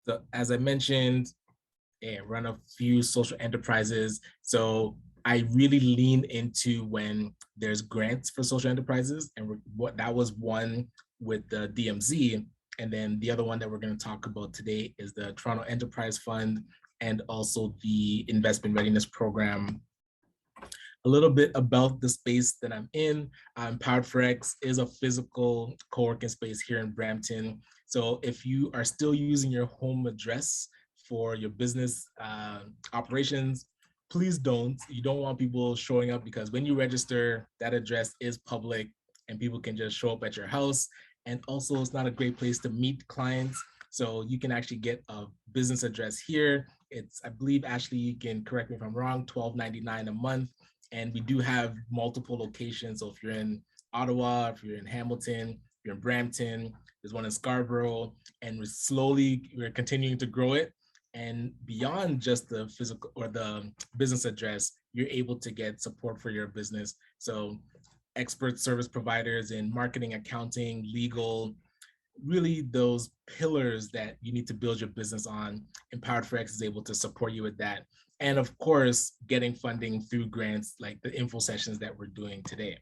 So as I mentioned, and run a few social enterprises. So I really lean into when there's grants for social enterprises, and what that was one with the DMZ, and then the other one that we're going to talk about today is the Toronto Enterprise Fund and also the Investment Readiness Program. A little bit about the space that I'm in. Empowered for X is a physical co-working space here in Brampton. So if you are still using your home address for your business operations, please don't. You don't want people showing up, because when you register, that address is public and people can just show up at your house. And also, it's not a great place to meet clients. So you can actually get a business address here. It's, I believe, Ashley, you can correct me if I'm wrong, $12.99 a month. And we do have multiple locations. So if you're in Ottawa, if you're in Hamilton, if you're in Brampton, there's one in Scarborough, and we're continuing to grow it. And beyond just the physical or the business address, you're able to get support for your business. So expert service providers in marketing, accounting, legal, really those pillars that you need to build your business on. Empowered for X is able to support you with that. And of course, getting funding through grants like the info sessions that we're doing today.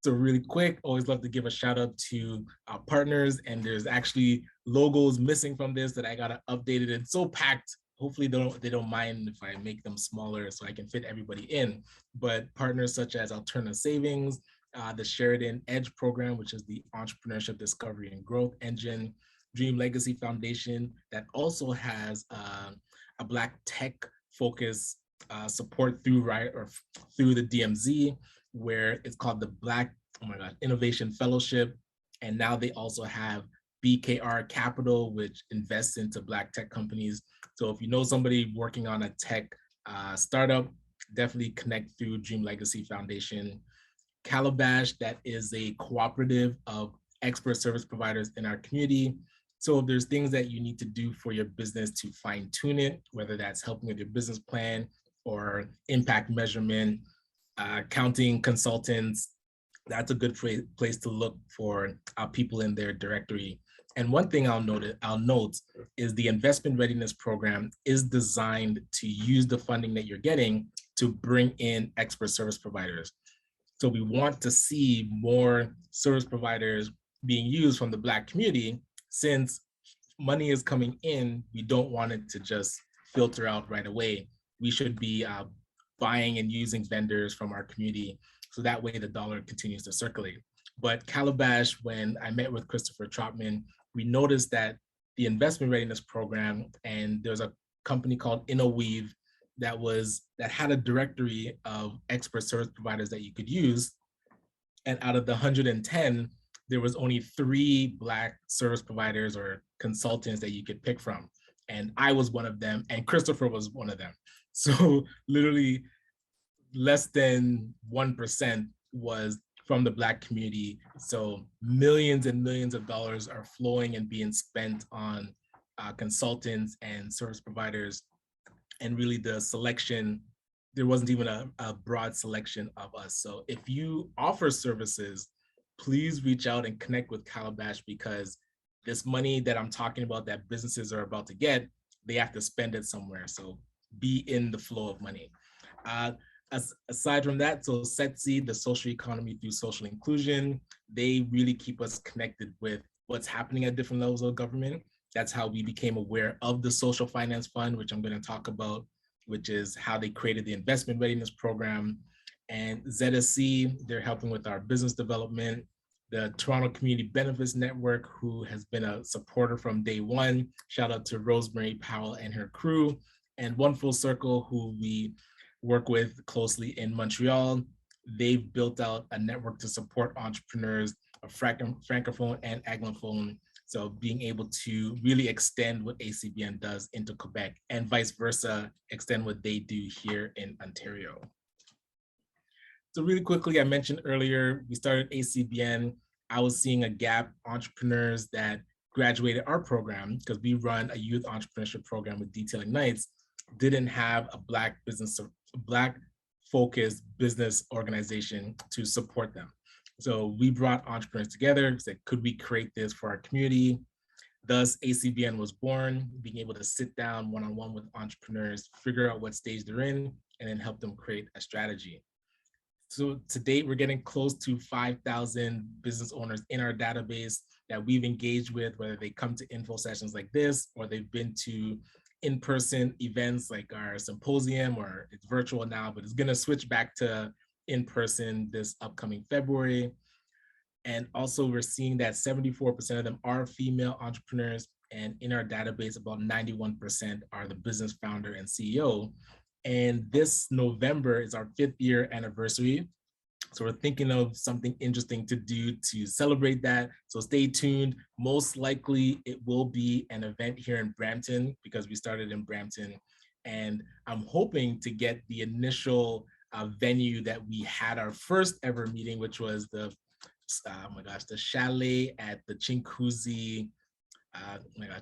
So really quick, always love to give a shout out to our partners, and there's actually logos missing from this that I gotta update it. It's so packed. Hopefully they don't mind if I make them smaller so I can fit everybody in. But partners such as Alterna Savings, the Sheridan Edge program, which is the entrepreneurship discovery and growth engine, Dream Legacy Foundation that also has a Black tech focus support through the DMZ, where it's called the Black Innovation Fellowship. And now they also have BKR Capital, which invests into Black tech companies. So if you know somebody working on a tech startup, definitely connect through Dream Legacy Foundation. Calabash, that is a cooperative of expert service providers in our community. So if there's things that you need to do for your business to fine tune it, whether that's helping with your business plan or impact measurement, accounting consultants, that's a good place to look for people in their directory. And one thing I'll note is the Investment Readiness Program is designed to use the funding that you're getting to bring in expert service providers. So we want to see more service providers being used from the Black community. Since money is coming in, we don't want it to just filter out right away. We should be buying and using vendors from our community, so that way the dollar continues to circulate. But Calabash, when I met with Christopher Trotman, we noticed that the Investment Readiness Program, and there's a company called InnoWeave that had a directory of expert service providers that you could use. And out of the 110, there was only 3 Black service providers or consultants that you could pick from. And I was one of them, and Christopher was one of them. So literally less than 1% was from the Black community. So millions and millions of dollars are flowing and being spent on consultants and service providers. And really the selection, there wasn't even a broad selection of us. So if you offer services, please reach out and connect with Calabash, because this money that I'm talking about that businesses are about to get, they have to spend it somewhere. So be in the flow of money. Aside from that, so SETC, the social economy through social inclusion, they really keep us connected with what's happening at different levels of government. That's how we became aware of the Social Finance Fund, which I'm going to talk about, which is how they created the Investment Readiness Program. And ZSC, they're helping with our business development. The Toronto Community Benefits Network, who has been a supporter from day one. Shout out to Rosemary Powell and her crew. And One Full Circle, who we work with closely in Montreal. They've built out a network to support entrepreneurs of Francophone and Anglophone. So being able to really extend what ACBN does into Quebec, and vice versa, extend what they do here in Ontario. So really quickly, I mentioned earlier, we started ACBN. I was seeing a gap, entrepreneurs that graduated our program, because we run a youth entrepreneurship program with Detailing Nights, didn't have a Black business Black focused business organization to support them. So we brought entrepreneurs together, said, could we create this for our community? Thus, ACBN was born, being able to sit down one-on-one with entrepreneurs, figure out what stage they're in, and then help them create a strategy. So to date, we're getting close to 5,000 business owners in our database that we've engaged with, whether they come to info sessions like this, or they've been to in-person events like our symposium, or it's virtual now, but it's gonna switch back to in-person this upcoming February. And also we're seeing that 74% of them are female entrepreneurs. And in our database, about 91% are the business founder and CEO. And this November is our 5th year anniversary. So we're thinking of something interesting to do to celebrate that. So stay tuned. Most likely it will be an event here in Brampton, because we started in Brampton. And I'm hoping to get the initial venue that we had our first ever meeting, which was the the chalet at the Chinguacousy,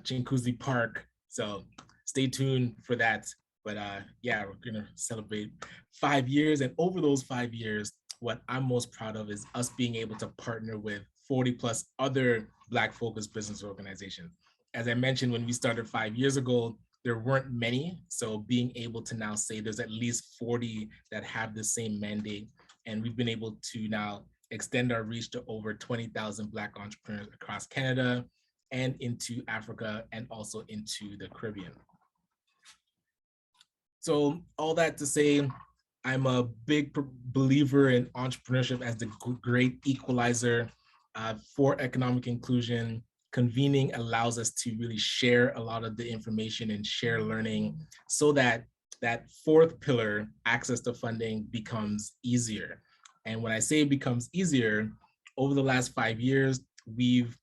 Chinguacousy Park. So stay tuned for that. But yeah, we're gonna celebrate 5 years. And over those 5 years, what I'm most proud of is us being able to partner with 40 plus other Black focused business organizations. As I mentioned, when we started 5 years ago, there weren't many. So being able to now say there's at least 40 that have the same mandate. And we've been able to now extend our reach to over 20,000 Black entrepreneurs across Canada and into Africa and also into the Caribbean. So all that to say, I'm a big believer in entrepreneurship as the great equalizer for economic inclusion. Convening allows us to really share a lot of the information and share learning, so that that fourth pillar, access to funding, becomes easier. And when I say it becomes easier, over the last 5 years, we've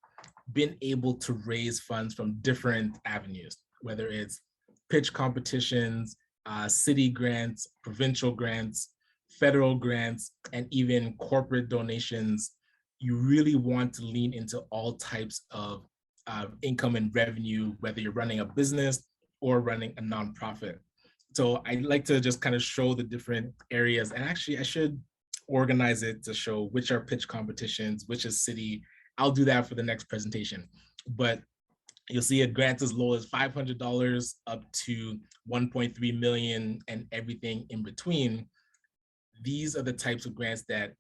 been able to raise funds from different avenues, whether it's pitch competitions, city grants, provincial grants, federal grants, and even corporate donations. You really want to lean into all types of income and revenue, whether you're running a business or running a nonprofit. So I like to just kind of show the different areas. And actually, I should organize it to show which are pitch competitions, which is city. I'll do that for the next presentation. But you'll see a grant as low as $500 up to 1.3 million and everything in between. These are the types of grants that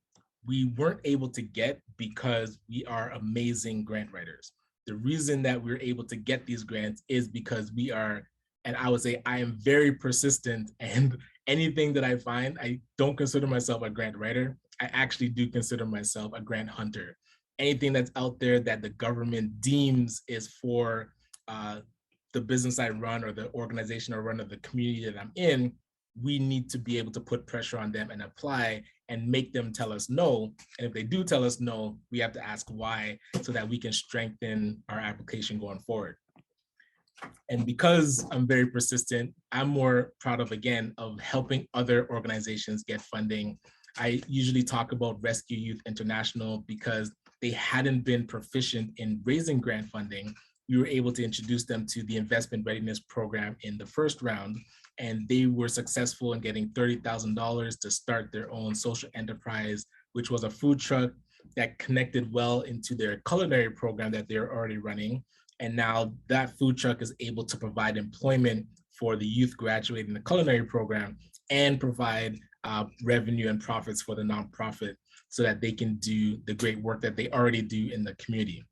we weren't able to get because we are amazing grant writers. The reason that we're able to get these grants is because we are, and I would say I am very persistent, and anything that I find, I don't consider myself a grant writer. I actually do consider myself a grant hunter. Anything that's out there that the government deems is for the business I run or the organization I run or the community that I'm in, we need to be able to put pressure on them and apply and make them tell us no. And if they do tell us no, we have to ask why, so that we can strengthen our application going forward. And because I'm very persistent, I'm more proud of, again, of helping other organizations get funding. I usually talk about Rescue Youth International because they hadn't been proficient in raising grant funding. We were able to introduce them to the investment readiness program in the first round, and they were successful in getting $30,000 to start their own social enterprise, which was a food truck that connected well into their culinary program that they're already running. And now that food truck is able to provide employment for the youth graduating the culinary program and provide revenue and profits for the nonprofit, so that they can do the great work that they already do in the community.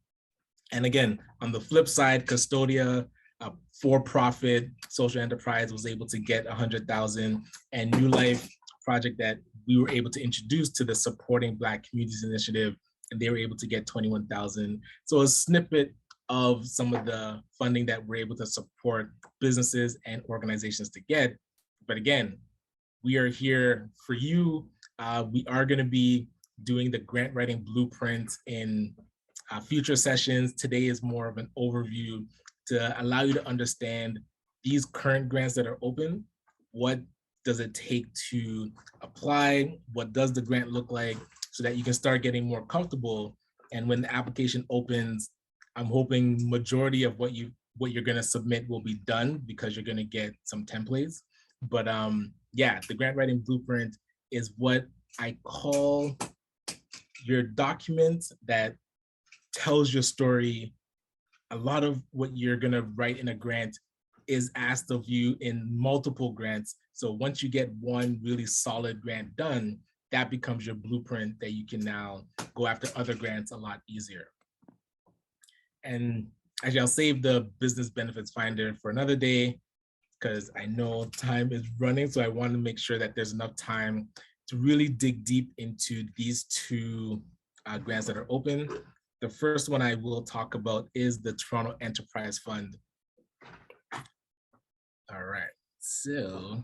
And again, on the flip side, Custodia, a for-profit social enterprise, was able to get 100,000, and New Life project that we were able to introduce to the Supporting Black Communities Initiative, and they were able to get 21,000. So a snippet of some of the funding that we're able to support businesses and organizations to get. But again, we are here for you. We are going to be doing the grant writing blueprint in future sessions. Today is more of an overview to allow you to understand these current grants that are open. What does it take to apply? What does the grant look like, so that you can start getting more comfortable? And when the application opens, I'm hoping majority of what you're going to submit will be done, because you're going to get some templates. But yeah, the grant writing blueprint is what I call your document that tells your story. A lot of what you're gonna write in a grant is asked of you in multiple grants. So once you get one really solid grant done, that becomes your blueprint that you can now go after other grants a lot easier. And actually, I'll save the business benefits finder for another day because I know time is running. So I want to make sure that there's enough time to really dig deep into these two grants that are open. The first one I will talk about is the Toronto Enterprise Fund. All right, so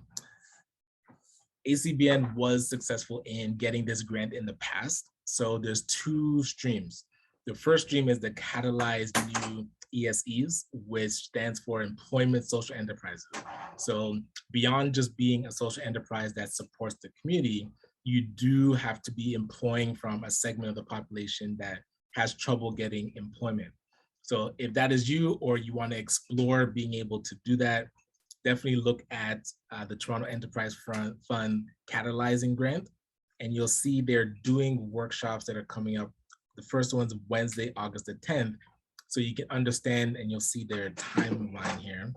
ACBN was successful in getting this grant in the past. So there's two streams. The first stream is the Catalyze New ESEs, which stands for Employment Social Enterprises. So beyond just being a social enterprise that supports the community, you do have to be employing from a segment of the population that has trouble getting employment. So if that is you, or you want to explore being able to do that, definitely look at the Toronto Enterprise Fund Catalyzing Grant, and you'll see they're doing workshops that are coming up. The first one's Wednesday, August the 10th. So you can understand, and you'll see their timeline here.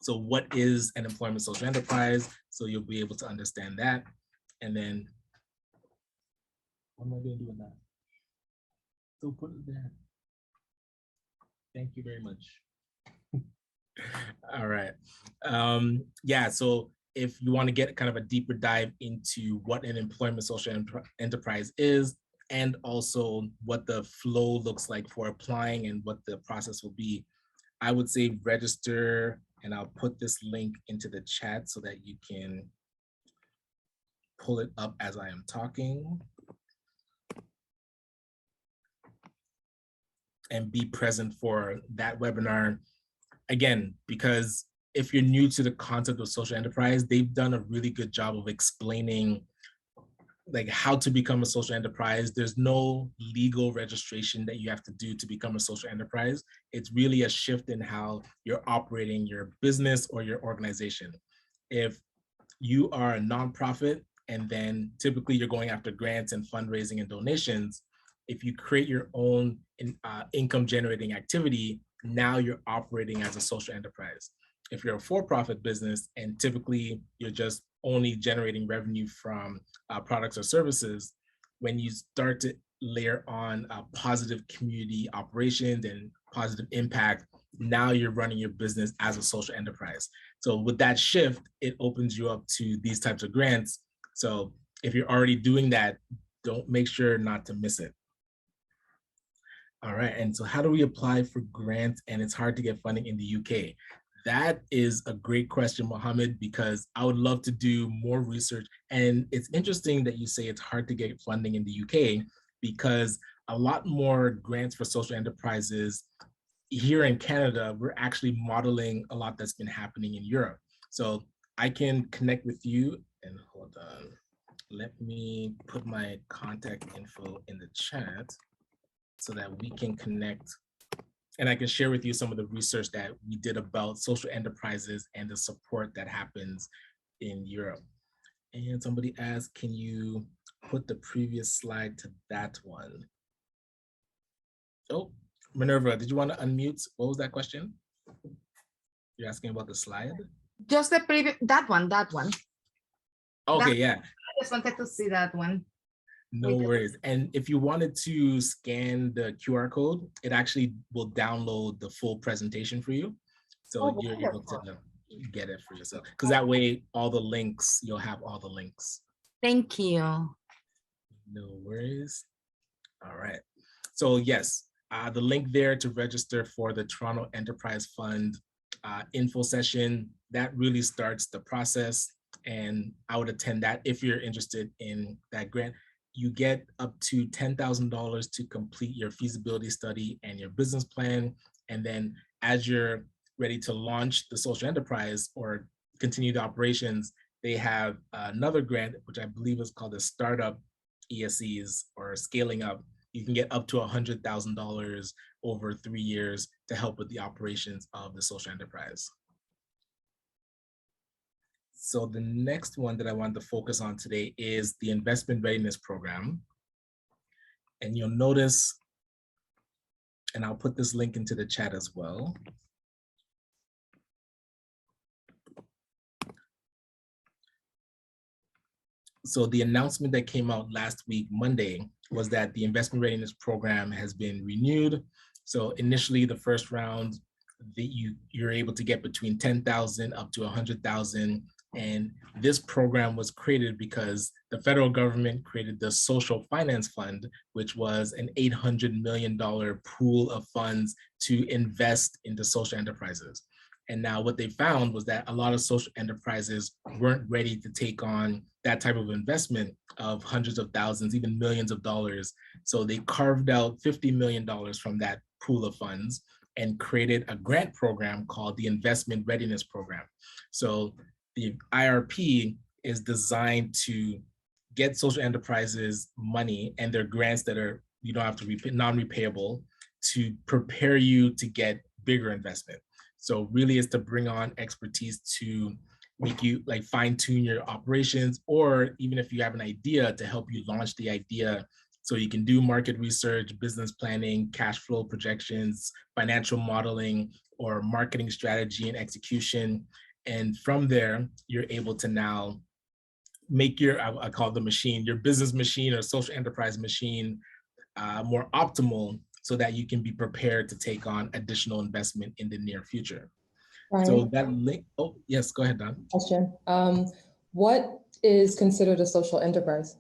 So what is an employment social enterprise? So you'll be able to understand that. And then, what am I going to do with that? So put it there. Thank you very much. All right. Yeah, so if you want to get kind of a deeper dive into what an employment social enterprise is, and also what the flow looks like for applying and what the process will be, I would say register, and I'll put this link into the chat so that you can pull it up as I am talking. And be present for that webinar. Again, because if you're new to the concept of social enterprise, they've done a really good job of explaining like how to become a social enterprise. There's no legal registration that you have to do to become a social enterprise. It's really a shift in how you're operating your business or your organization. If you are a nonprofit, and then typically you're going after grants and fundraising and donations, if you create your own income generating activity, now you're operating as a social enterprise. If you're a for-profit business and typically you're just only generating revenue from products or services, when you start to layer on positive community operations and positive impact, now you're running your business as a social enterprise. So with that shift, it opens you up to these types of grants. So if you're already doing that, don't make sure not to miss it. All right, and so how do we apply for grants and it's hard to get funding in the UK? That is a great question, Mohammed, because I would love to do more research. And it's interesting that you say it's hard to get funding in the UK, because a lot more grants for social enterprises here in Canada, we're actually modeling a lot that's been happening in Europe. So I can connect with you, and hold on. Let me put my contact info in the chat so that we can connect, and I can share with you some of the research that we did about social enterprises and the support that happens in Europe. And somebody asked, can you put the previous slide to that one? Oh, Minerva, did you want to unmute? What was that question? You're asking about the slide? Just the previous, that one. Okay, yeah. I just wanted to see that one. No worries. And if you wanted to scan the QR code, it actually will download the full presentation for you. So you're able to get it for yourself. Because that way, all the links, you'll have all the links. Thank you. No worries. All right. So yes, the link there to register for the Toronto Enterprise Fund info session, that really starts the process. And I would attend that if you're interested in that grant. You get up to $10,000 to complete your feasibility study and your business plan. And then as you're ready to launch the social enterprise or continue the operations, they have another grant, which I believe is called the Startup ESEs or Scaling Up. You can get up to $100,000 over 3 years to help with the operations of the social enterprise. So the next one that I want to focus on today is the Investment Readiness Program. And you'll notice, and I'll put this link into the chat as well. So the announcement that came out last week, Monday, was that the Investment Readiness Program has been renewed. So initially, the first round, you're able to get between 10,000 up to 100,000. And this program was created because the federal government created the Social Finance Fund, which was an $800 million pool of funds to invest into social enterprises. And now what they found was that a lot of social enterprises weren't ready to take on that type of investment of hundreds of thousands, even millions of dollars. So they carved out $50 million from that pool of funds and created a grant program called the Investment Readiness Program. So the IRP is designed to get social enterprises money and their grants that are, you don't have to repay, non-repayable, to prepare you to get bigger investment. So really is to bring on expertise to make you like fine tune your operations, or even if you have an idea, to help you launch the idea so you can do market research, business planning, cash flow projections, financial modeling, or marketing strategy and execution. And from there, you're able to now make your, I call it the machine, your business machine or social enterprise machine more optimal, so that you can be prepared to take on additional investment in the near future. Ryan, So that link, oh yes, go ahead, Don. question. What is considered a social enterprise?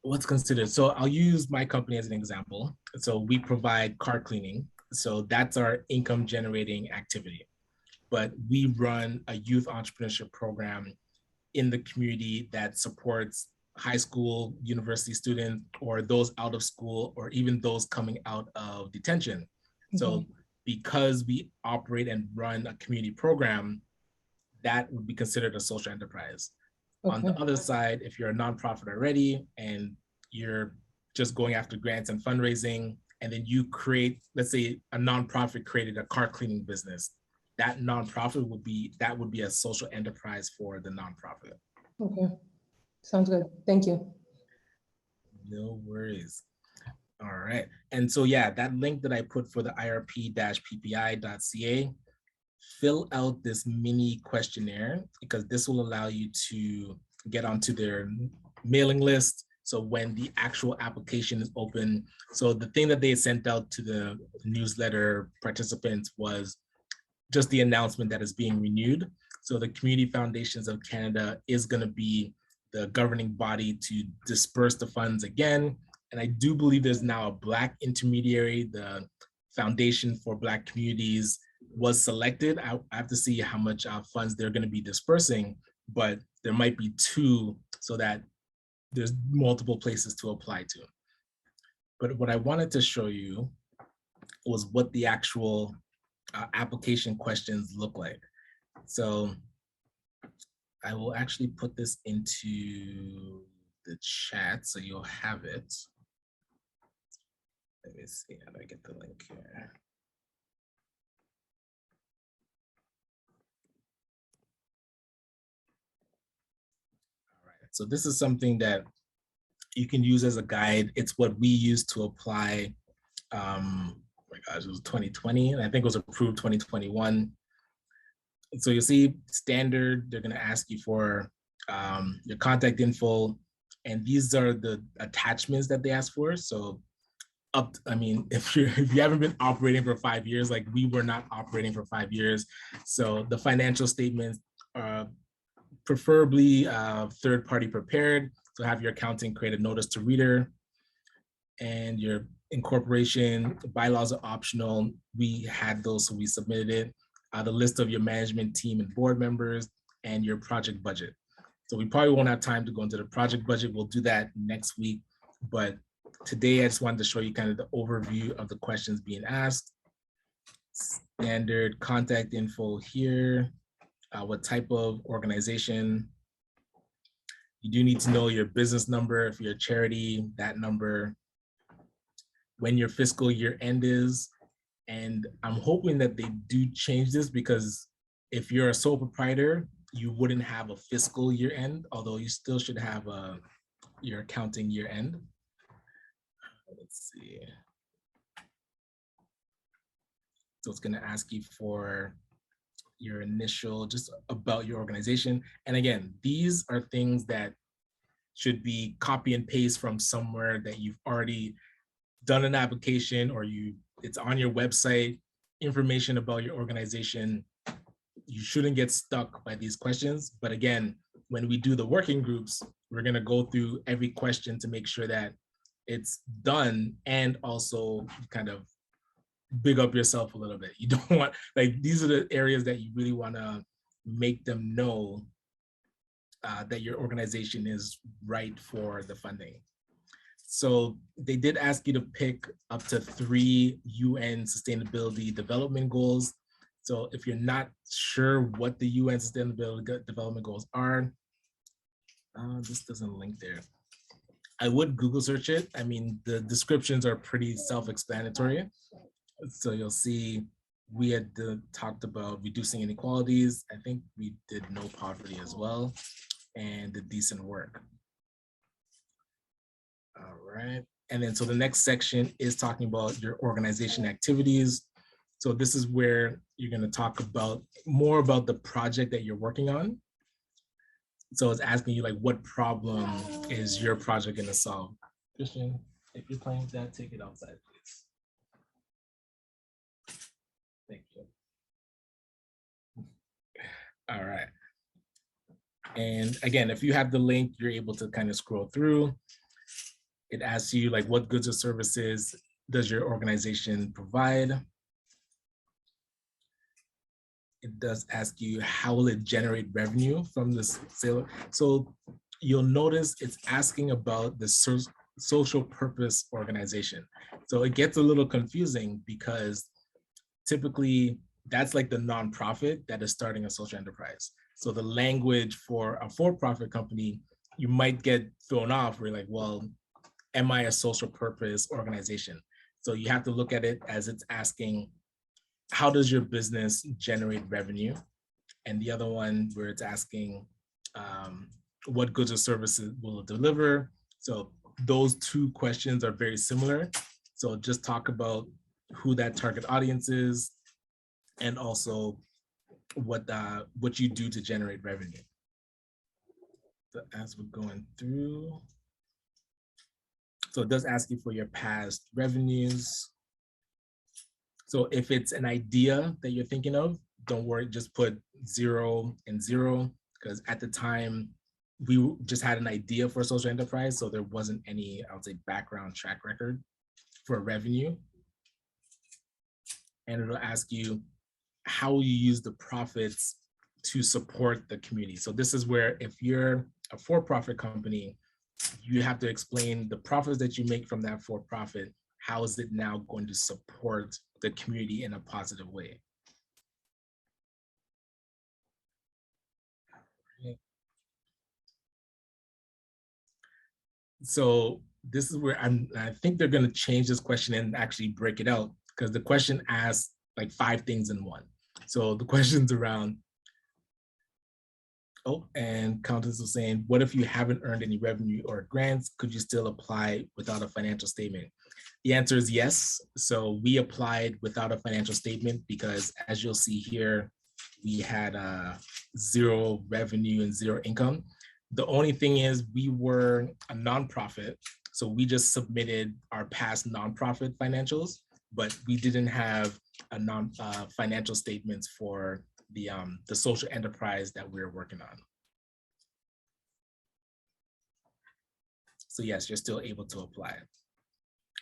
What's considered? So I'll use my company as an example. So we provide car cleaning. So that's our income generating activity. But we run a youth entrepreneurship program in the community that supports high school, university students, or those out of school, or even those coming out of detention. Mm-hmm. So because we operate and run a community program, that would be considered a social enterprise. Okay. On the other side, if you're a nonprofit already and you're just going after grants and fundraising, and then you create, let's say a nonprofit created a car cleaning business, that nonprofit would be a social enterprise for the nonprofit. Okay, sounds good. Thank you. No worries. All right. And so, yeah, that link that I put for the irp-ppi.ca, fill out this mini questionnaire, because this will allow you to get onto their mailing list. So when the actual application is open, so the thing that they sent out to the newsletter participants was just the announcement that is being renewed. So the Community Foundations of Canada is going to be the governing body to disperse the funds again. And I do believe there's now a Black intermediary. The Foundation for Black Communities was selected. I have to see how much funds they're going to be dispersing, but there might be two, so that there's multiple places to apply to. But what I wanted to show you was what the actual application questions look like. So I will actually put this into the chat so you'll have it. Let me see, how do I get the link here? All right, so this is something that you can use as a guide. It's what we use to apply. Oh my gosh, it was 2020, and I think it was approved 2021. So you'll see standard, they're gonna ask you for your contact info, and these are the attachments that they ask for. So if you haven't been operating for 5 years, like we were not operating for 5 years. So the financial statements are preferably third-party prepared. So have your accountant create a notice to reader, and your incorporation bylaws are optional. We had those, so we submitted it. The list of your management team and board members, and your project budget. So we probably won't have time to go into the project budget. We'll do that next week. But today I just wanted to show you kind of the overview of the questions being asked. Standard contact info here. What type of organization. You do need to know your business number. If you're a charity, that number. When your fiscal year end is. And I'm hoping that they do change this, because if you're a sole proprietor, you wouldn't have a fiscal year end, although you still should have your accounting year end. Let's see. So it's going to ask you for your initial, just about your organization. And again, these are things that should be copy and paste from somewhere that you've already done an application, or it's on your website, information about your organization. You shouldn't get stuck by these questions. But again, when we do the working groups, we're going to go through every question to make sure that it's done, and also kind of big up yourself a little bit. You don't want, like, these are the areas that you really want to make them know that your organization is right for the funding. So they did ask you to pick up to 3 UN Sustainability Development Goals. So if you're not sure what the UN Sustainability Development Goals are, this doesn't link there. I would Google search it. I mean, the descriptions are pretty self-explanatory. So you'll see we had talked about reducing inequalities. I think we did no poverty as well, and the decent work. All right. And then so the next section is talking about your organization activities. So this is where you're going to talk about more about the project that you're working on. So it's asking you, like, what problem is your project going to solve? Christian, if you're playing that, take it outside, please. Thank you. All right. And again, if you have the link, you're able to kind of scroll through. It asks you, like, what goods or services does your organization provide? It does ask you, how will it generate revenue from this sale? So you'll notice it's asking about the social purpose organization. So it gets a little confusing because typically that's like the nonprofit that is starting a social enterprise. So the language for a for-profit company, you might get thrown off. We're like, well, am I a social purpose organization? So you have to look at it as it's asking, how does your business generate revenue? And the other one where it's asking, what goods or services will it deliver? So those two questions are very similar. So just talk about who that target audience is, and also what you do to generate revenue. So as we're going through, so it does ask you for your past revenues. So if it's an idea that you're thinking of, don't worry, just put 0 and 0, because at the time we just had an idea for a social enterprise, so there wasn't any, I would say, background track record for revenue. And it'll ask you, how will you use the profits to support the community? So this is where, if you're a for-profit company, you have to explain the profits that you make from that for-profit. How is it now going to support the community in a positive way? So this is where I think they're going to change this question and actually break it out, because the question asks like 5 things in one. So the question's around, and Countess was saying, what if you haven't earned any revenue or grants? Could you still apply without a financial statement? The answer is yes. So we applied without a financial statement because, as you'll see here, we had 0 revenue and 0 income. The only thing is, we were a nonprofit, so we just submitted our past nonprofit financials, but we didn't have a financial statements for the social enterprise that we're working on. So yes, you're still able to apply.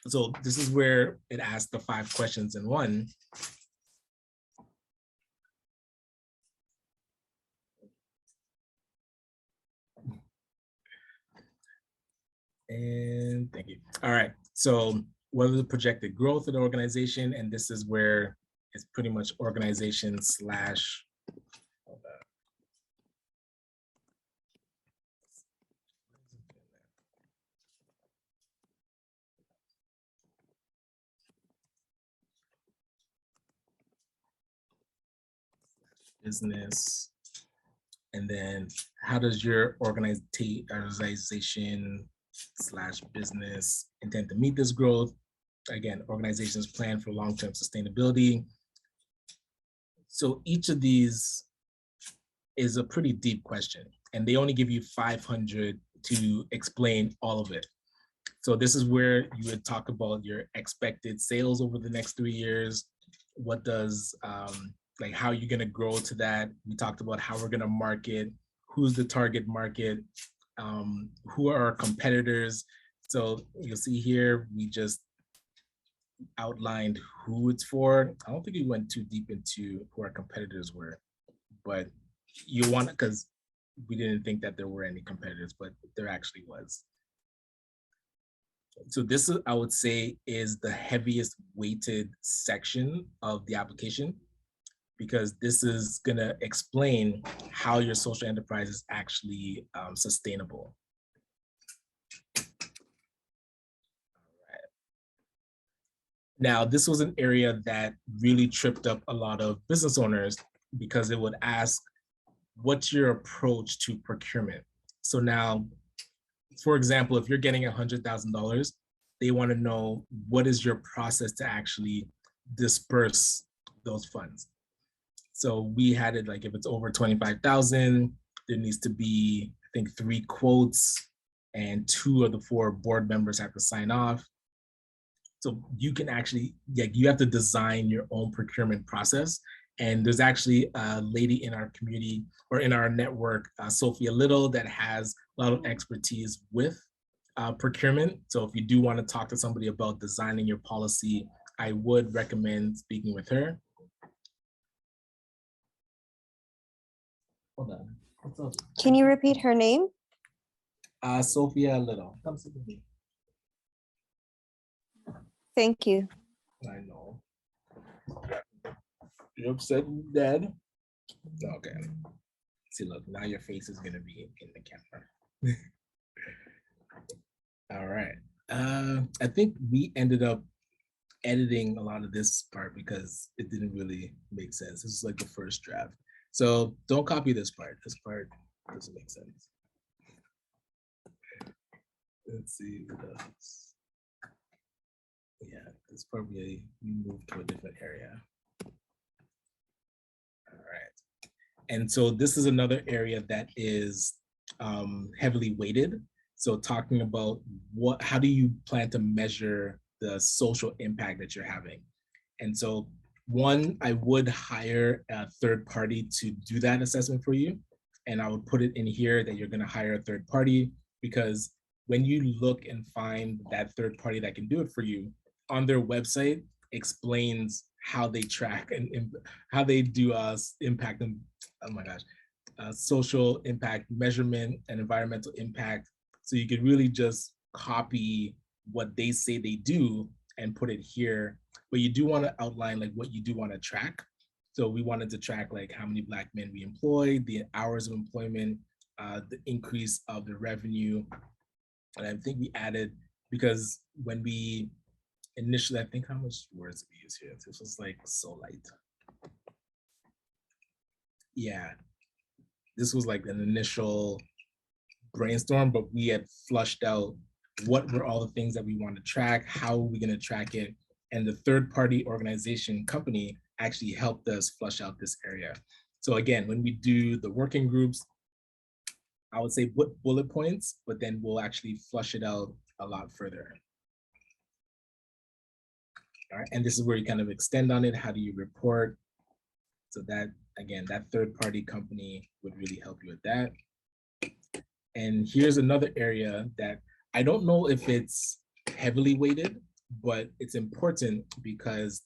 So this is where it asks the 5 questions in one. And thank you. All right, so what is the projected growth of the organization? And this is where it's pretty much organization slash, business. And then how does your organization slash business intend to meet this growth? Again, organizations plan for long-term sustainability. So each of these is a pretty deep question, and they only give you 500 to explain all of it. So this is where you would talk about your expected sales over the next 3 years. What does, like how you're gonna grow to that. We talked about how we're gonna market, who's the target market, who are our competitors. So you'll see here, we just outlined who it's for. I don't think we went too deep into who our competitors were, but you want, because we didn't think that there were any competitors, but there actually was. So this is, I would say, is the heaviest weighted section of the application, because this is gonna explain how your social enterprise is actually sustainable. Now, this was an area that really tripped up a lot of business owners, because it would ask, what's your approach to procurement? So now, for example, if you're getting $100,000, they want to know, what is your process to actually disperse those funds? So we had it like, if it's over 25,000, there needs to be, I think, 3 quotes, and 2 of the 4 board members have to sign off. So you can actually, you have to design your own procurement process. And there's actually a lady in our community, or in our network, Sophia Little, that has a lot of expertise with procurement. So if you do want to talk to somebody about designing your policy, I would recommend speaking with her. Hold on. What's up? Can you repeat her name? Sophia Little. Come sit with me. Thank you. I know. You're upset with Dad? Okay. See, look, now your face is gonna be in the camera. All right. I think we ended up editing a lot of this part because it didn't really make sense. This is like the first draft. So don't copy this part. This part doesn't make sense. Let's see what else. Yeah, this part we moved to a different area. All right. And so this is another area that is heavily weighted. So talking about how do you plan to measure the social impact that you're having? And so one, I would hire a third party to do that assessment for you. And I would put it in here that you're gonna hire a third party, because when you look and find that third party that can do it for you, on their website explains how they track and how they do impact and, oh my gosh, social impact measurement and environmental impact. So you could really just copy what they say they do and put it here. But you do want to outline like what you do want to track. So we wanted to track like how many Black men we employ, the hours of employment, the increase of the revenue. And I think we added, because when we initially, I think, how much words did we use here? This was like so light. Yeah, this was like an initial brainstorm, but we had flushed out what were all the things that we want to track, how are we going to track it, and the third party organization company actually helped us flush out this area. So again, when we do the working groups, I would say put bullet points, but then we'll actually flush it out a lot further. All right, and this is where you kind of extend on it. How do you report? So that, again, that third party company would really help you with that. And here's another area that I don't know if it's heavily weighted, but it's important because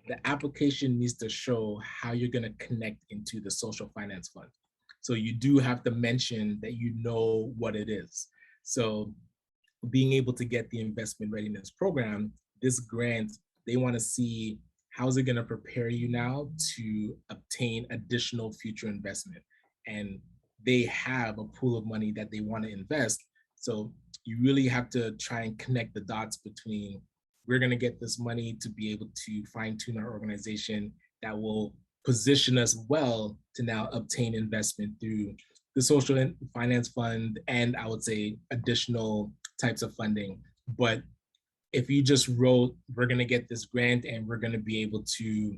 the application needs to show how you're going to connect into the social finance fund. So you do have to mention that you know what it is. So being able to get the investment readiness program, this grant, they want to see how's it going to prepare you now to obtain additional future investment. And they have a pool of money that they want to invest. So you really have to try and connect the dots between, we're going to get this money to be able to fine tune our organization that will position us well to now obtain investment through the social finance fund, and I would say additional types of funding. But if you just wrote, we're going to get this grant and we're going to be able to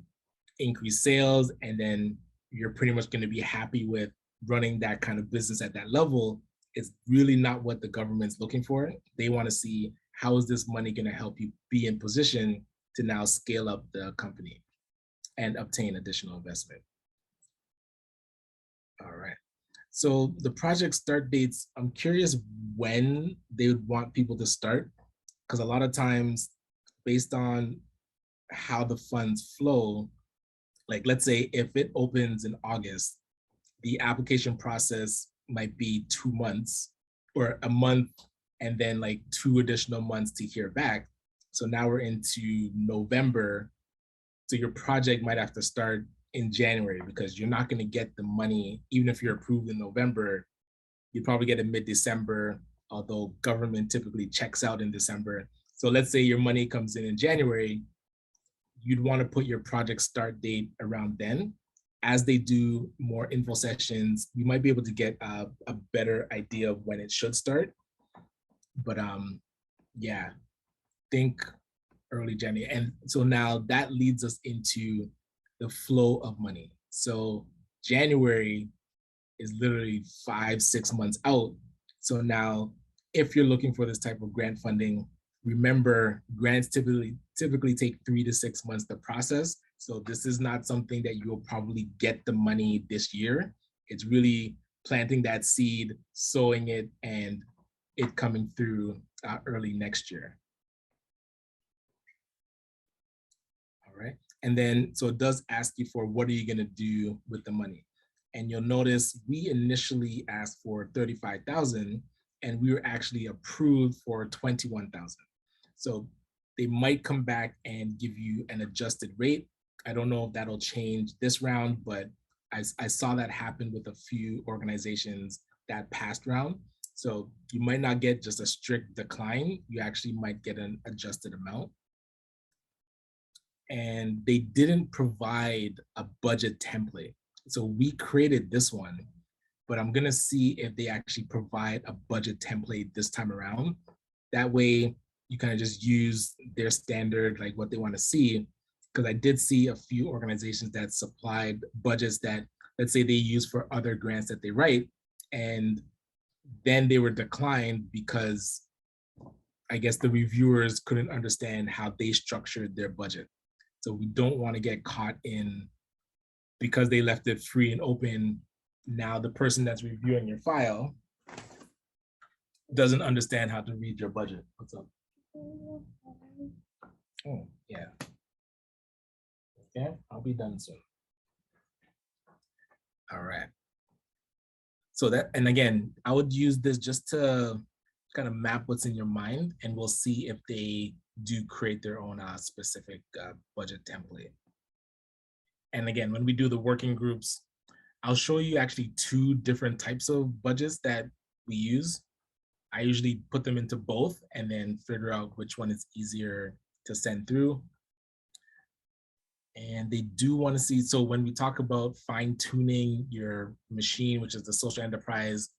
increase sales, and then you're pretty much going to be happy with running that kind of business at that level, it's really not what the government's looking for. They want to see, how is this money going to help you be in position to now scale up the company and obtain additional investment. All right. So the project start dates, I'm curious when they would want people to start, because a lot of times based on how the funds flow, like let's say if it opens in August, the application process might be 2 months or a month, and then like 2 additional months to hear back. So now we're into November. So your project might have to start in January, because you're not going to get the money, even if you're approved in November, you probably get it mid-December, although government typically checks out in December. So let's say your money comes in January, you'd want to put your project start date around then. As they do more info sessions, you might be able to get a better idea of when it should start. But yeah, think early January. And so now that leads us into the flow of money. So January is literally 5-6 months out. So now if you're looking for this type of grant funding, remember grants typically take 3 to 6 months to process. So this is not something that you'll probably get the money this year. It's really planting that seed, sowing it, and it coming through early next year. All right. And then, so it does ask you for, what are you gonna do with the money? And you'll notice we initially asked for 35,000 and we were actually approved for 21,000. So they might come back and give you an adjusted rate. I don't know if that'll change this round, but I saw that happen with a few organizations that past round. So you might not get just a strict decline, you actually might get an adjusted amount. And they didn't provide a budget template. So we created this one, but I'm gonna see if they actually provide a budget template this time around. That way you kind of just use their standard, like what they wanna see. Because I did see a few organizations that supplied budgets that, let's say they use for other grants that they write, and then they were declined because I guess the reviewers couldn't understand how they structured their budget. So we don't want to get caught in, because they left it free and open, now the person that's reviewing your file doesn't understand how to read your budget. What's up? Oh, yeah. Okay, I'll be done soon. All right. So that, and again, I would use this just to kind of map what's in your mind, and we'll see if they do create their own specific budget template. And again, when we do the working groups, I'll show you actually 2 different types of budgets that we use. I usually put them into both and then figure out which one is easier to send through. And they do want to see, so when we talk about fine tuning your machine, which is the social enterprise,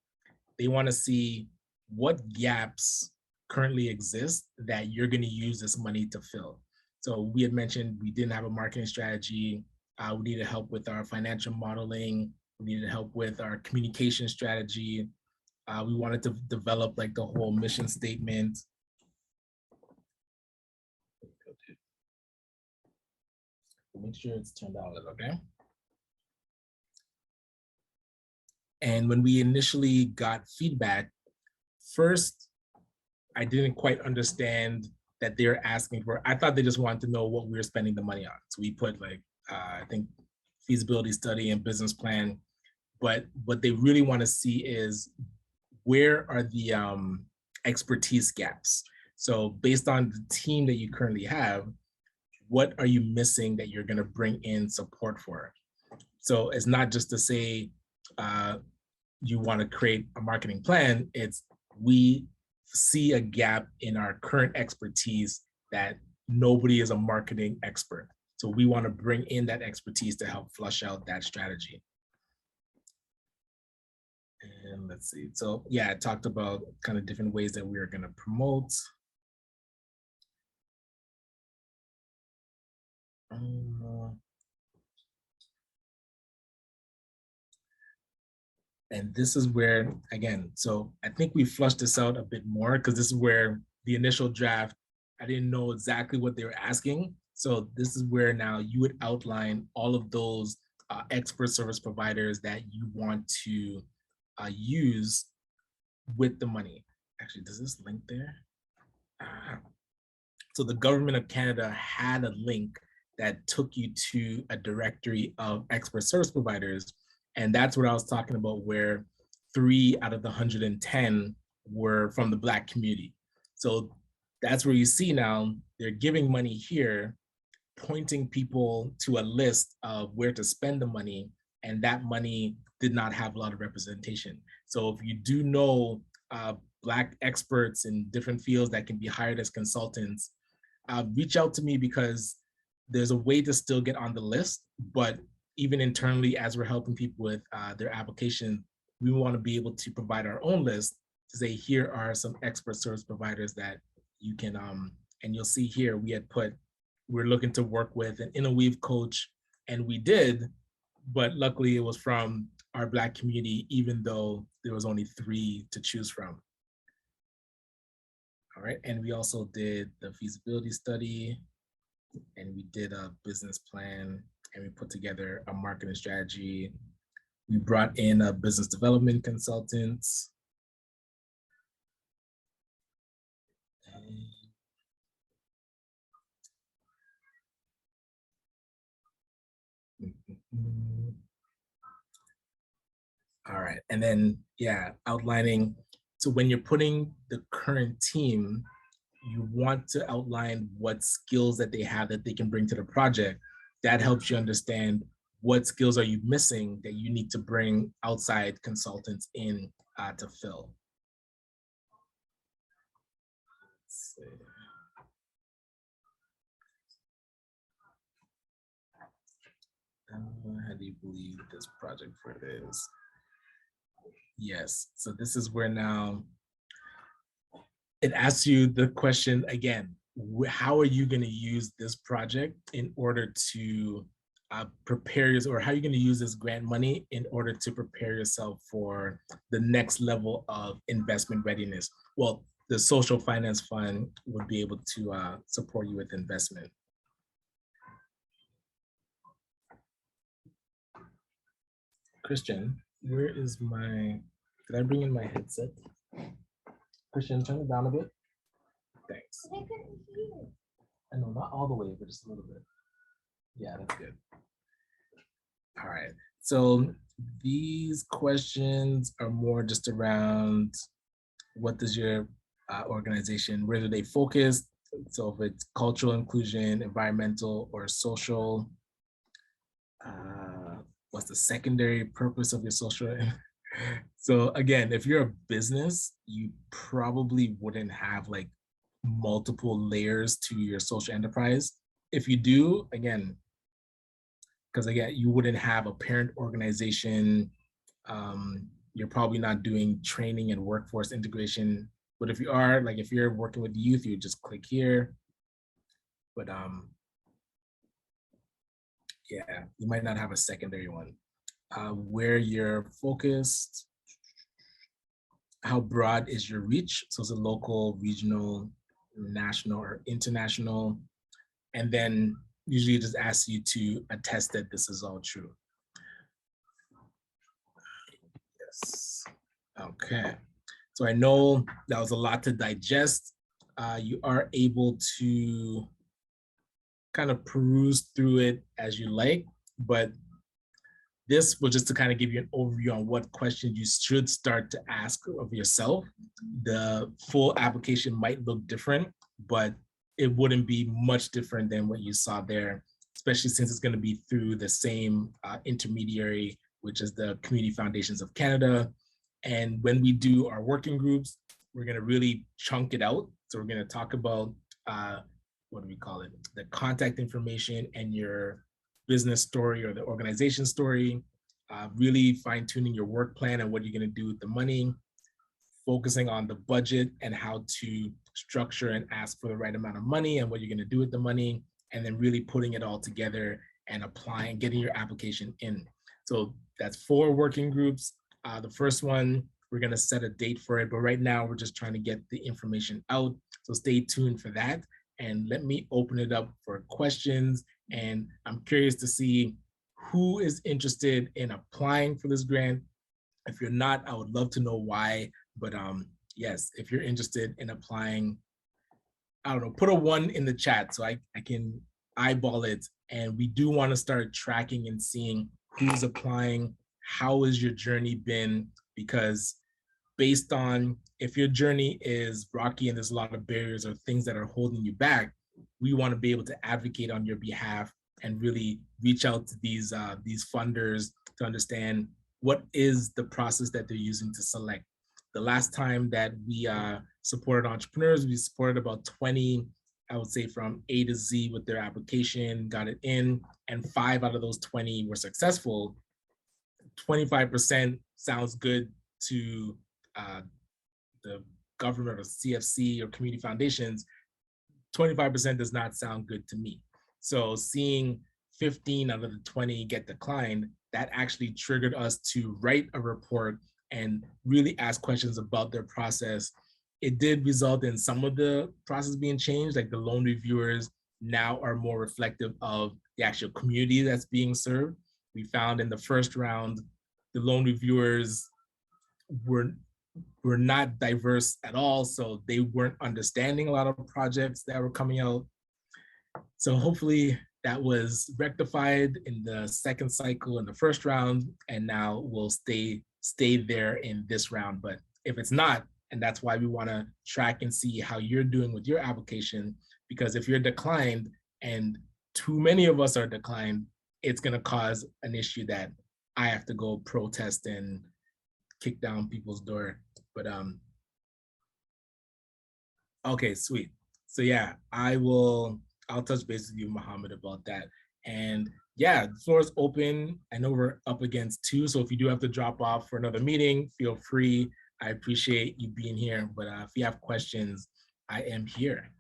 they want to see what gaps currently exist that you're going to use this money to fill. So we had mentioned we didn't have a marketing strategy. We needed help with our financial modeling. We needed help with our communication strategy. We wanted to develop like the whole mission statement. Make sure it's turned on, okay? And when we initially got feedback, first, I didn't quite understand that they're asking for, I thought they just wanted to know what we were spending the money on. So we put like, I think feasibility study and business plan, but what they really want to see is where are the expertise gaps? So based on the team that you currently have, what are you missing that you're going to bring in support for? So it's not just to say you want to create a marketing plan, it's we see a gap in our current expertise that nobody is a marketing expert. So we want to bring in that expertise to help flush out that strategy. And let's see. So yeah, I talked about kind of different ways that we are going to promote. And this is where, again, so I think we flushed this out a bit more because this is where the initial draft, I didn't know exactly what they were asking. So this is where now you would outline all of those expert service providers that you want to use with the money. Actually, does this link there? So the government of Canada had a link that took you to a directory of expert service providers. And that's what I was talking about, where 3 out of the 110 were from the Black community. So that's where you see now they're giving money here, pointing people to a list of where to spend the money, and that money did not have a lot of representation. So if you do know Black experts in different fields that can be hired as consultants, reach out to me, because there's a way to still get on the list, but even internally, as we're helping people with their application, we want to be able to provide our own list to say, here are some expert service providers that you can, and you'll see here, we had put, we're looking to work with an Interweave coach, and we did, but luckily it was from our Black community, even though there was only 3 to choose from. All right, and we also did the feasibility study, and we did a business plan, and we put together a marketing strategy. We brought in a business development consultant. All right, and then, yeah, outlining. So when you're putting the current team, you want to outline what skills that they have that they can bring to the project. That helps you understand what skills are you missing that you need to bring outside consultants in to fill. Let's see. How do you believe this project for it is? Yes, so this is where now it asks you the question again, how are you going to use this project in order to prepare yourself, or how are you going to use this grant money in order to prepare yourself for the next level of investment readiness? Well, the Social Finance Fund would be able to support you with investment. Christian, where is my, did I bring in my headset? Christian, turn it down a bit. Thanks. I know, not all the way, but just a little bit. Yeah, that's good. All right, so these questions are more just around what does your organization, where do they focus? So if it's cultural inclusion, environmental, or social, what's the secondary purpose of your social? So again, if you're a business, you probably wouldn't have like multiple layers to your social enterprise. If you do, again, because again, you wouldn't have a parent organization. You're probably not doing training and workforce integration. But if you are, like if you're working with youth, you just click here. But yeah, you might not have a secondary one. Where you're focused, how broad is your reach? So is it local, regional, national, or international? And then usually it just asks you to attest that this is all true. Yes. Okay. So I know that was a lot to digest. You are able to kind of peruse through it as you like, but this was just to kind of give you an overview on what questions you should start to ask of yourself. The full application might look different, but it wouldn't be much different than what you saw there, especially since it's going to be through the same intermediary, which is the Community Foundations of Canada. And when we do our working groups, we're going to really chunk it out. So we're going to talk about what do we call it? The contact information and your business story or the organization story, really fine tuning your work plan and what you're going to do with the money, focusing on the budget and how to structure and ask for the right amount of money and what you're going to do with the money, and then really putting it all together and applying, getting your application in. So that's 4 working groups. The first one, we're going to set a date for it, but right now we're just trying to get the information out. So stay tuned for that. And let me open it up for questions. And I'm curious to see who is interested in applying for this grant. If you're not, I would love to know why. But yes, if you're interested in applying, I don't know, put a 1 in the chat so I can eyeball it. And we do want to start tracking and seeing who's applying, how has your journey been, because based on if your journey is rocky and there's a lot of barriers or things that are holding you back, we want to be able to advocate on your behalf and really reach out to these funders to understand what is the process that they're using to select. The last time that we supported entrepreneurs, we supported about 20, I would say from A to Z with their application, got it in, and 5 out of those 20 were successful. 25% sounds good to the government or CFC or community foundations. 25% does not sound good to me. So seeing 15 out of the 20 get declined, that actually triggered us to write a report and really ask questions about their process. It did result in some of the process being changed, like the loan reviewers now are more reflective of the actual community that's being served. We found in the first round, the loan reviewers were not diverse at all, so they weren't understanding a lot of projects that were coming out. So hopefully that was rectified in the second cycle in the first round, and now we'll stay there in this round. But if it's not, and that's why we want to track and see how you're doing with your application, because if you're declined and too many of us are declined, it's going to cause an issue that I have to go protest and kick down people's door. But okay, sweet. So yeah, I'll touch base with you, Mohammed, about that. And yeah, the floor is open. I know we're up against 2, so if you do have to drop off for another meeting, feel free. I appreciate you being here, but if you have questions, I am here.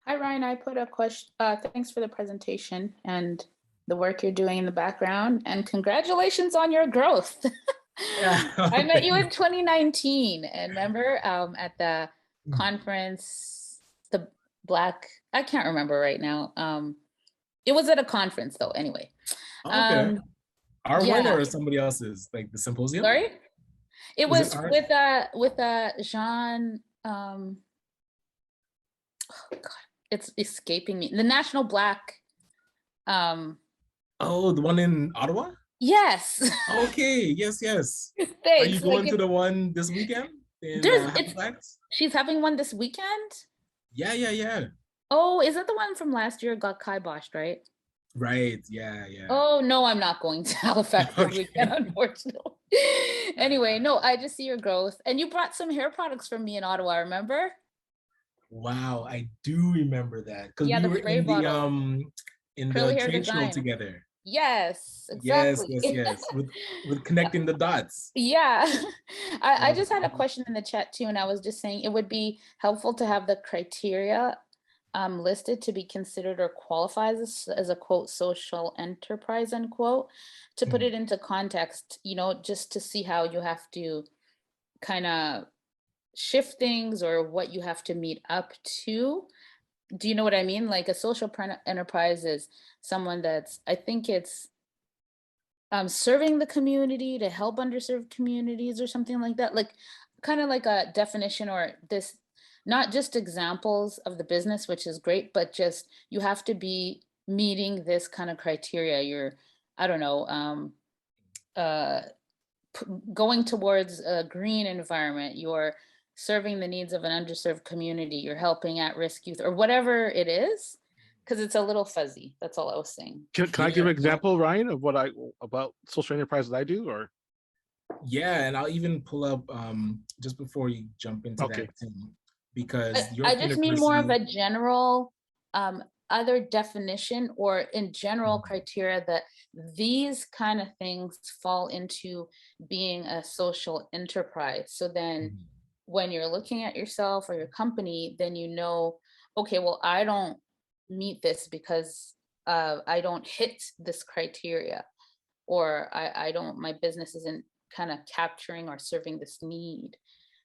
Hi, Ryan. I put a question. Thanks for the presentation and the work you're doing in the background, and congratulations on your growth. Yeah, I met you in 2019, and remember at the conference, the Black, I can't remember right now. It was at a conference though, anyway. Okay. Our yeah. one or somebody else's, like the symposium? Sorry? It was it with Jean, oh God, it's escaping me. The National Black. Oh, the one in Ottawa? Yes. Okay, yes. Thanks. Are you going to the one this weekend in Halifax? She's having one this weekend? Yeah. Oh, is that the one from last year got kiboshed, right? Right, yeah. Oh, no, I'm not going to Halifax this weekend, unfortunately. Anyway, no, I just see your growth. And you brought some hair products from me in Ottawa, remember? Wow, I do remember that. Because Yeah, we the were spray in bottle. the Curly hair trade show design. together. Yes, exactly. Yes. With connecting the dots. Yeah. I just had a question in the chat too, and I was just saying it would be helpful to have the criteria listed to be considered or qualify as a quote social enterprise unquote, to put it into context, just to see how you have to kind of shift things or what you have to meet up to. Do you know what I mean? Like a social enterprise is someone that's, I think it's serving the community to help underserved communities or something like that. Like kind of like a definition or this, not just examples of the business, which is great, but just you have to be meeting this kind of criteria. You're, I don't know, going towards a green environment. You're serving the needs of an underserved community. You're helping at-risk youth or whatever it is, because it's a little fuzzy. That's all I was saying. Can I give an example, Ryan, of about social enterprise that I do, or? Yeah, and I'll even pull up just before you jump into Okay. that, Tim, because I York just mean more of University. a general, other definition or in general Mhm. criteria that these kind of things fall into being a social enterprise. So then Mhm. when you're looking at yourself or your company, then you know, okay, well, I don't meet this because I don't hit this criteria, or I don't, my business isn't kind of capturing or serving this need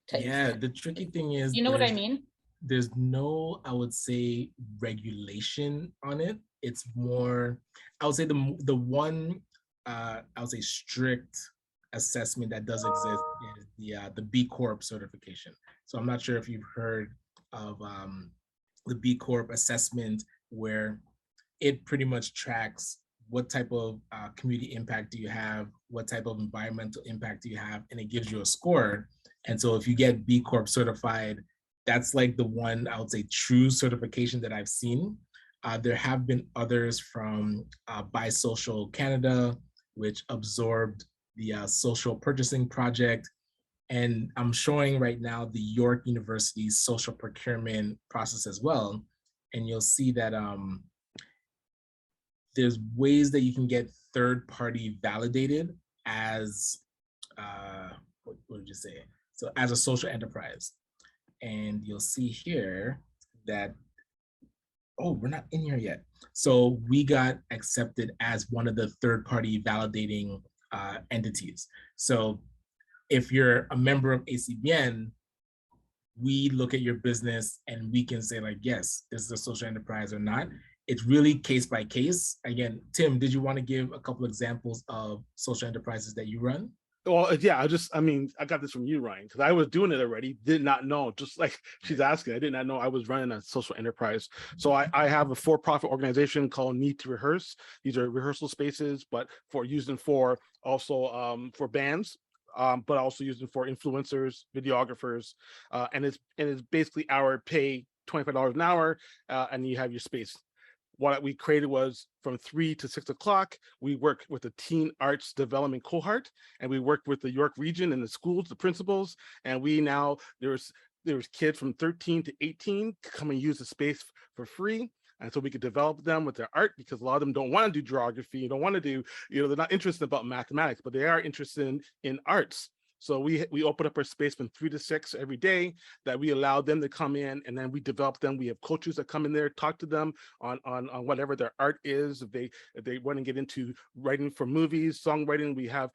type Yeah, thing. the tricky thing is You know what I mean? there's no, I would say, regulation on it. It's more, I would say the one I would say strict assessment that does exist is the B Corp certification. So I'm not sure if you've heard of the B Corp assessment, where it pretty much tracks what type of community impact do you have, what type of environmental impact do you have, and it gives you a score. And so if you get B Corp certified, that's like the one, I would say, true certification that I've seen. There have been others from Buy Social Canada, which absorbed the social purchasing project. And I'm showing right now the York University's social procurement process as well. And you'll see that there's ways that you can get third party validated as what did you say? So as a social enterprise. And you'll see here that, oh, we're not in here yet. So we got accepted as one of the third party validating entities. So if you're a member of ACBN, we look at your business and we can say like, yes, this is a social enterprise or not. It's really case by case. Again, Tim, did you want to give a couple examples of social enterprises that you run? Well, yeah, I mean, I got this from you, Ryan, because I was doing it already, did not know, just like she's asking, I did not know I was running a social enterprise. So I have a for-profit organization called Need to Rehearse. These are rehearsal spaces, but using for also for bands, but also using for influencers, videographers, and it's basically our pay $25 an hour, and you have your space. What we created was from 3 to 6 o'clock, we work with the teen arts development cohort, and we worked with the York region and the schools, the principals, and we now, there's kids from 13 to 18 come and use the space for free. And so we could develop them with their art, because a lot of them don't want to do geography, don't want to do, they're not interested about mathematics, but they are interested in arts. So we open up our space from 3 to 6 every day, that we allow them to come in, and then we develop them. We have coaches that come in there, talk to them on whatever their art is. If they want to get into writing for movies, songwriting, we have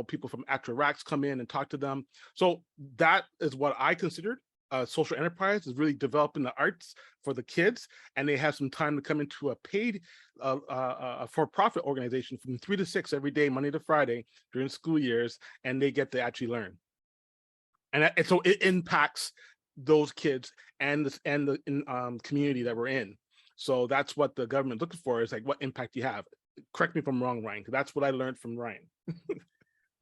people from Actor Racks come in and talk to them. So that is what I considered social enterprise, is really developing the arts for the kids, and they have some time to come into a paid for-profit organization from 3 to 6 every day, Monday to Friday during school years, and they get to actually learn. And so it impacts those kids and the community that we're in. So that's what the government looking for, is like, what impact you have. Correct me if I'm wrong, Ryan, because that's what I learned from Ryan.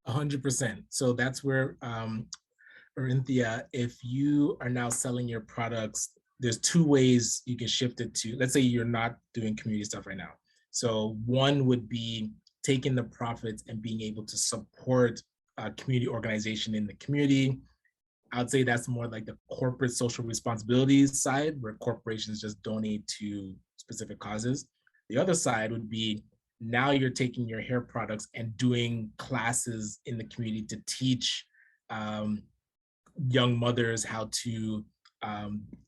100%. So that's where Orinthia, if you are now selling your products, there's two ways you can shift it to. Let's say you're not doing community stuff right now. So one would be taking the profits and being able to support a community organization in the community. I'd say that's more like the corporate social responsibilities side, where corporations just donate to specific causes. The other side would be, now you're taking your hair products and doing classes in the community to teach young mothers how to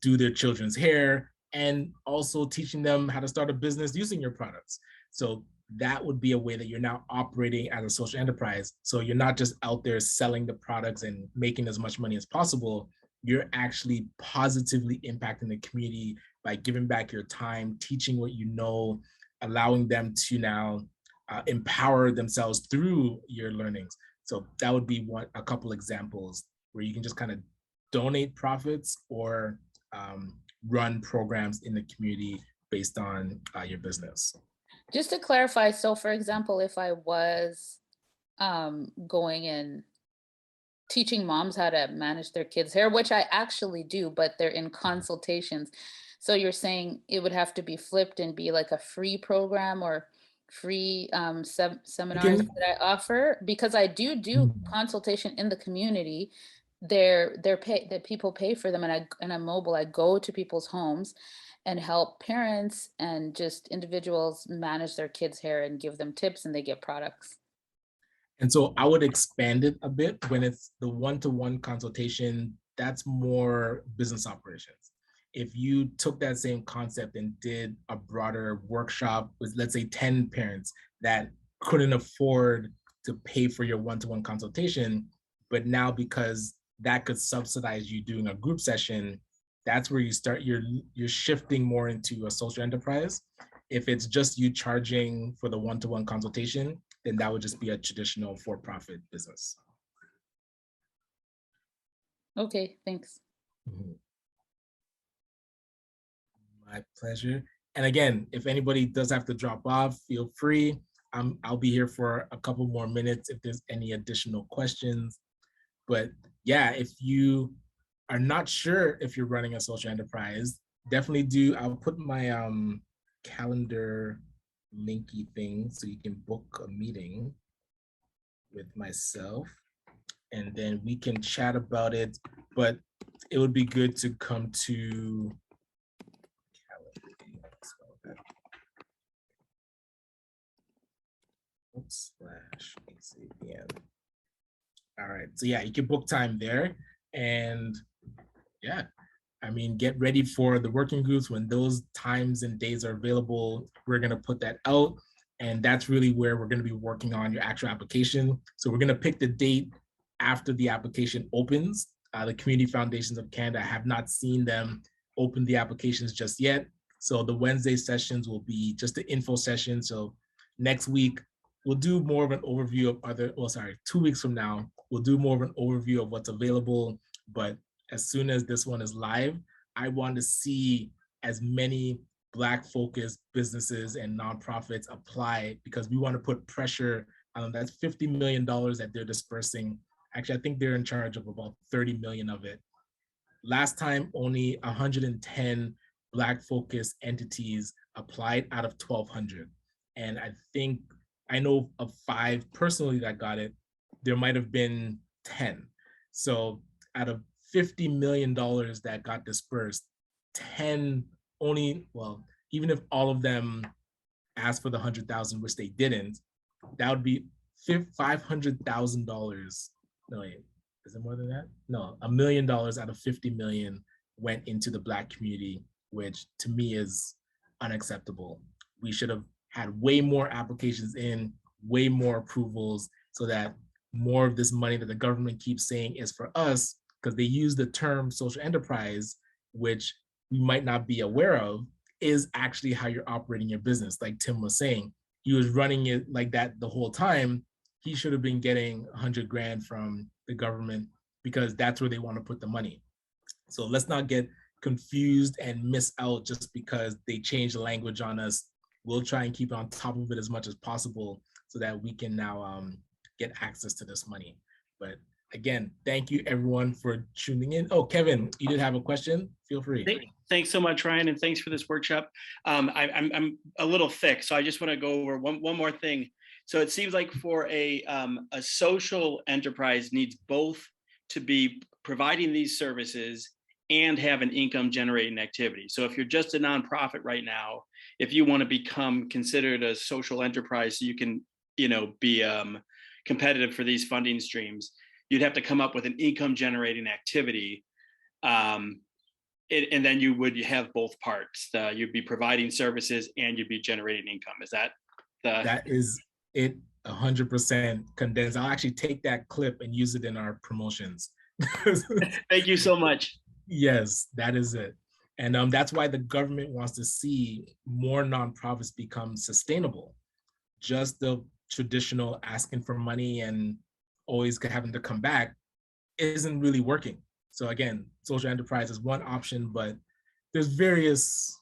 do their children's hair, and also teaching them how to start a business using your products. So that would be a way that you're now operating as a social enterprise. So you're not just out there selling the products and making as much money as possible. You're actually positively impacting the community by giving back your time, teaching what you know, allowing them to now empower themselves through your learnings. So that would be a couple examples where you can just kind of donate profits or run programs in the community based on your business. Just to clarify, so for example, if I was going and teaching moms how to manage their kids' hair, which I actually do, but they're in consultations. So you're saying it would have to be flipped and be like a free program or free seminars that I offer? Because I do consultation in the community. that people pay for them, and I'm mobile. I go to people's homes and help parents and just individuals manage their kids' hair and give them tips, and they get products. And so I would expand it a bit. When it's the one-to-one consultation, that's more business operations. If you took that same concept and did a broader workshop with, let's say, 10 parents that couldn't afford to pay for your one-to-one consultation, but now because that could subsidize you doing a group session, that's where you start, you're shifting more into a social enterprise. If it's just you charging for the one-to-one consultation, then that would just be a traditional for-profit business. Okay, thanks. My pleasure. And again, if anybody does have to drop off, feel free. I'll be here for a couple more minutes if there's any additional questions. But yeah, if you are not sure if you're running a social enterprise, definitely do. I'll put my calendar linky thing so you can book a meeting with myself, and then we can chat about it. But it would be good to come to /ACPN. All right, so yeah, you can book time there, and yeah, I mean, get ready for the working groups. When those times and days are available, we're gonna put that out, and that's really where we're gonna be working on your actual application. So we're gonna pick the date after the application opens. The Community Foundations of Canada, I have not seen them open the applications just yet. So the Wednesday sessions will be just the info session. So next week, we'll do more of an overview of 2 weeks from now, we'll do more of an overview of what's available. But as soon as this one is live, I want to see as many Black-focused businesses and nonprofits apply, because we want to put pressure on them. That's $50 million that they're dispersing. Actually, I think they're in charge of about 30 million of it. Last time, only 110 Black-focused entities applied out of 1,200. And I know of 5 personally that got it. There might have been 10. So out of $50 million that got dispersed, 10 only, well, even if all of them asked for the 100,000, which they didn't, that would be $500,000. No, wait, is it more than that? No, $1 million out of 50 million went into the Black community, which to me is unacceptable. We should have had way more applications in, way more approvals, so that more of this money that the government keeps saying is for us, because they use the term social enterprise, which we might not be aware of, is actually how you're operating your business. Like Tim was saying, he was running it like that the whole time. He should have been getting 100 grand from the government, because that's where they want to put the money. So let's not get confused and miss out just because they changed the language on us. We'll try and keep on top of it as much as possible so that we can now get access to this money. But again, thank you everyone for tuning in. Oh, Kevin, you did have a question? Feel free. Thanks so much, Ryan, and thanks for this workshop. I'm a little thick, so I just want to go over one more thing. So it seems like for a social enterprise needs both to be providing these services and have an income generating activity. So if you're just a nonprofit right now, if you want to become considered a social enterprise, so you can, be competitive for these funding streams, you'd have to come up with an income generating activity. And then you would have both parts. You'd be providing services and you'd be generating income. Is that That is it, 100% condensed. I'll actually take that clip and use it in our promotions. Thank you so much. Yes, that is it. And that's why the government wants to see more nonprofits become sustainable. Just the traditional asking for money and always having to come back isn't really working. So again, social enterprise is one option, but there's various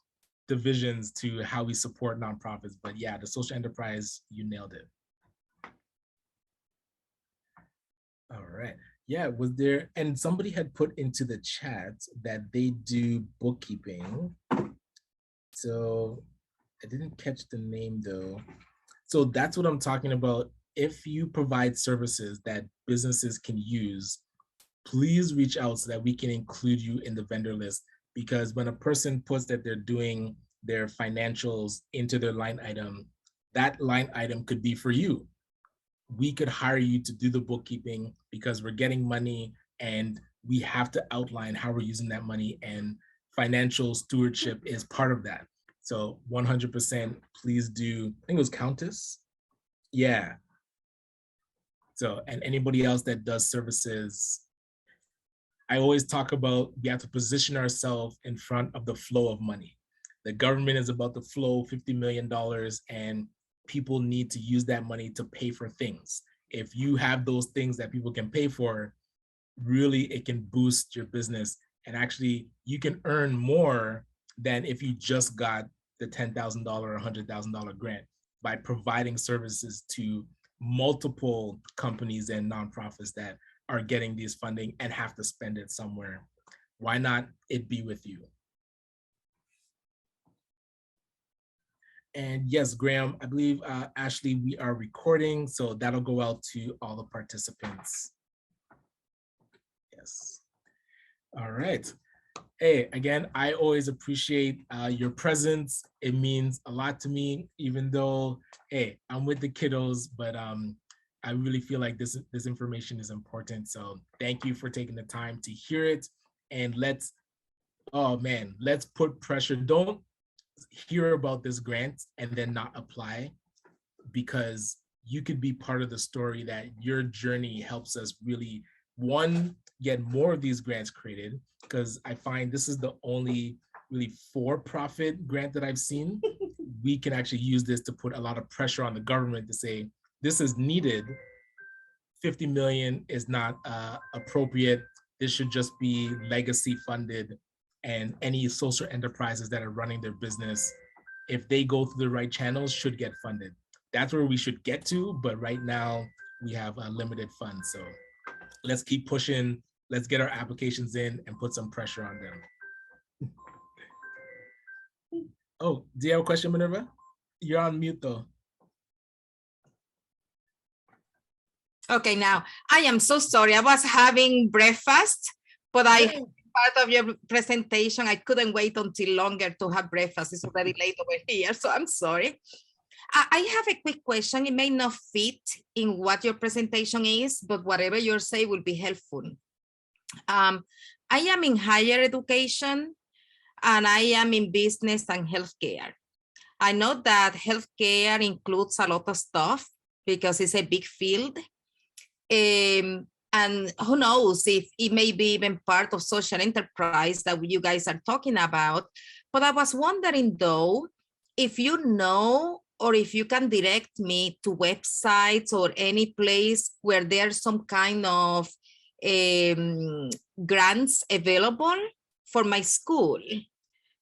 divisions to how we support nonprofits. But yeah, the social enterprise, you nailed it. All right. Yeah, was there, and somebody had put into the chat that they do bookkeeping. So I didn't catch the name though. So that's what I'm talking about. If you provide services that businesses can use, please reach out so that we can include you in the vendor list. Because when a person puts that they're doing their financials into their line item, that line item could be for you. We could hire you to do the bookkeeping because we're getting money and we have to outline how we're using that money, and financial stewardship is part of that. So 100%, please do. I think it was Countess. Yeah. So, and anybody else that does services, I always talk about we have to position ourselves in front of the flow of money. The government is about to flow $50 million and people need to use that money to pay for things. If you have those things that people can pay for, really it can boost your business. And actually you can earn more than if you just got the $10,000 or $100,000 grant by providing services to multiple companies and nonprofits that are getting these funding and have to spend it somewhere. Why not it be with you? And yes, Graham, I believe, Ashley, we are recording, so that'll go out to all the participants. Yes. All right. Hey, again, I always appreciate your presence. It means a lot to me, even though, hey, I'm with the kiddos, but I really feel like this information is important. So thank you for taking the time to hear it. And let's put pressure. Don't hear about this grant and then not apply, because you could be part of the story that your journey helps us really, one, get more of these grants created, because I find this is the only really for-profit grant that I've seen. We can actually use this to put a lot of pressure on the government to say, this is needed. 50 million is not appropriate. This should just be legacy funded, and any social enterprises that are running their business, if they go through the right channels, should get funded. That's where we should get to, but right now we have a limited funds. So let's keep pushing. Let's get our applications in and put some pressure on them. Oh, do you have a question, Minerva? You're on mute though. Okay, now I am so sorry. I was having breakfast, but part of your presentation, I couldn't wait until longer to have breakfast. It's already late over here, so I'm sorry. I have a quick question. It may not fit in what your presentation is, but whatever you say will be helpful. I am in higher education and I am in business and healthcare. I know that healthcare includes a lot of stuff because it's a big field. And who knows if it may be even part of social enterprise that you guys are talking about. But I was wondering though, if you know, or if you can direct me to websites or any place where there's some kind of grants available for my school,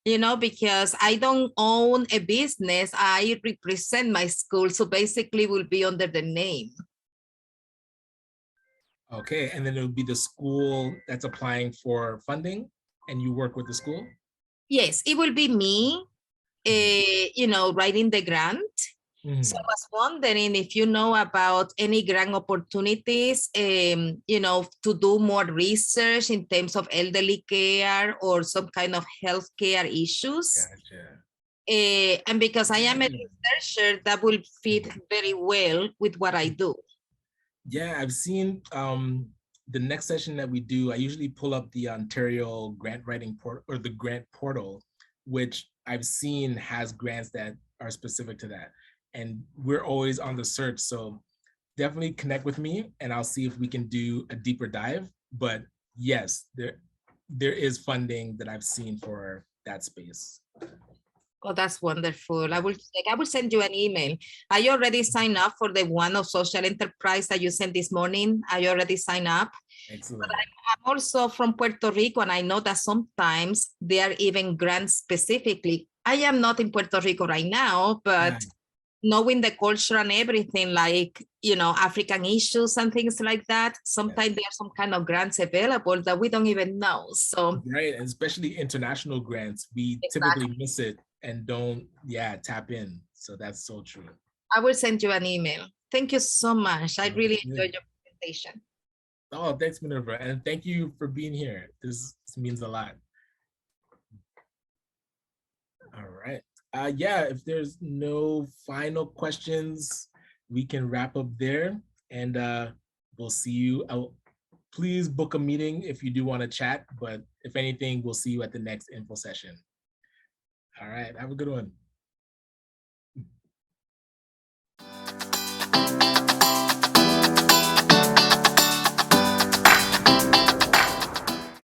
you know, because I don't own a business, I represent my school. So basically will be under the name. Okay, and then it would be the school that's applying for funding and you work with the school? Yes, it will be me, you know, writing the grant. So I was wondering if you know about any grant opportunities, you know, to do more research in terms of elderly care or some kind of healthcare issues. Gotcha. And because I am a researcher, that will fit very well with what I do. Yeah, I've seen the next session that we do, I usually pull up the Ontario grant writing portal or the grant portal, which I've seen has grants that are specific to that. And we're always on the search. So definitely connect with me and I'll see if we can do a deeper dive. But yes, there is funding that I've seen for that space. Oh, that's wonderful. I will send you an email. I already signed up for the one of social enterprise that you sent this morning. I already signed up. Excellent. But I'm also from Puerto Rico, and I know that sometimes there are even grants specifically. I am not in Puerto Rico right now, but knowing the culture and everything, like, you know, African issues and things like that, sometimes there's some kind of grants available that we don't even know. So right, and especially international grants, we typically miss it and don't tap in. So that's so true. I will send you an email. Thank you so much. I really enjoyed your presentation. Oh, thanks, Minerva. And thank you for being here. This means a lot. All right. Yeah, if there's no final questions, we can wrap up there, and we'll see you. Please book a meeting if you do want to chat, but if anything, we'll see you at the next info session. All right, have a good one.